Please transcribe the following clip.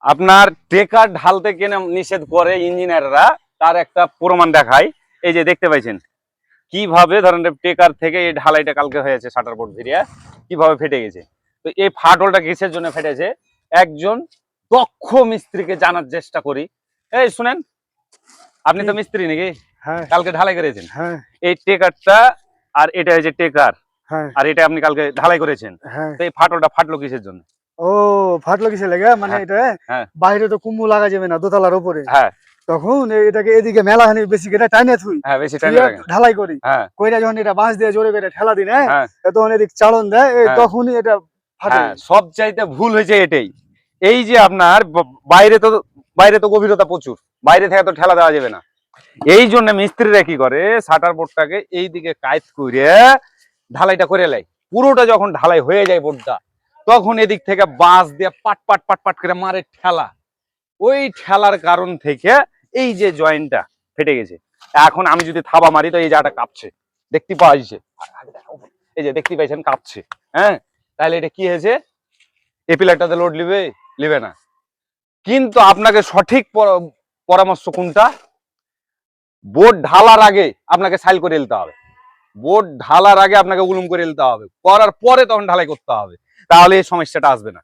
আপনার টেকার ঢালতে কেন নিষেধ করে ইঞ্জিনিয়াররা, তার একটা প্রমাণ দেখায়। এই যে দেখতে পাইছেন কিভাবে ধরেন টেকার থেকে এই ঢালাইটা কালকে হয়েছে, শাটার বোর্ড ভিড়িয়া কিভাবে ফেটে গেছে। তো এই ফাটলটা কিসের জন্য ফেটেছে, একজন দক্ষ মিস্ত্রিকে জানার চেষ্টা করি। এই শুনেন, আপনি তো মিস্ত্রি নাকি? হ্যাঁ কালকে ঢালাই করেছেন হ্যাঁ এই টেকারটা, আর এটা এই যে টেকার, হ্যাঁ আর এটা আপনি কালকে ঢালাই করেছেন। হ্যাঁ। তো এই ফাটলটা ফাটলো কিসের জন্য? ও ফাটলো কিসে লেগে, মানে হ্যাঁ এটা হ্যাঁ বাইরে তো কুম্বু লাগা যাবে না দোতলার উপরে, হ্যাঁ তখন এটাকে এদিকে মেলাহানি বেশি করে টাইনে থুই, হ্যাঁ, বেশি টাইম থুইয়া লাগে। ঢালাই করি। হ্যাঁ কইরা যখন এটা বাঁশ দিয়ে জোরে করে ঠেলা দিন, হ্যাঁ তখন এদিক চালন দেয়, হ্যাঁ তখনই এটা ফাটে। হ্যাঁ, সব চাইতে ভুল হয়েছে এটাই। এই যে আপনার বাইরে তো গভীরতা প্রচুর, বাইরে থেকে তো ঠেলা দেওয়া যাবে না। এই জন্য মিস্ত্রিরা কি করে, শাটার বোর্ডটাকে এই দিকে কাইত করে ঢালাইটা করে লাই। পুরোটা যখন ঢালাই হয়ে যায় বোর্ডটা, তখন এদিক থেকে বাঁশ দিয়ে পাট পাট পাট পাট করে মারে ঠেলা। ওই ঠেলার কারণ থেকে এই যে জয়েন্টটা ফেটে গেছে। এখন আমি যদি থাবা মারি তো এই জায়গাটা কাঁপছে, দেখতে পাওয়া যাচ্ছে। এই যে দেখতে পাইছেন কাঁপছে। হ্যাঁ, তাহলে এটা কি হয়েছে, এই পিলারটাতে লোড লিবে না। কিন্তু আপনাকে সঠিক পরামর্শ কোনটা, বোর্ড ঢালার আগে আপনাকে সাইল করে নিতে হবে। বোর্ড ঢালার আগে আপনাকে উলুম করে নিতে হবে, করার পরে তখন ঢালাই করতে হবে, তাহলে এই সমস্যাটা আসবে না।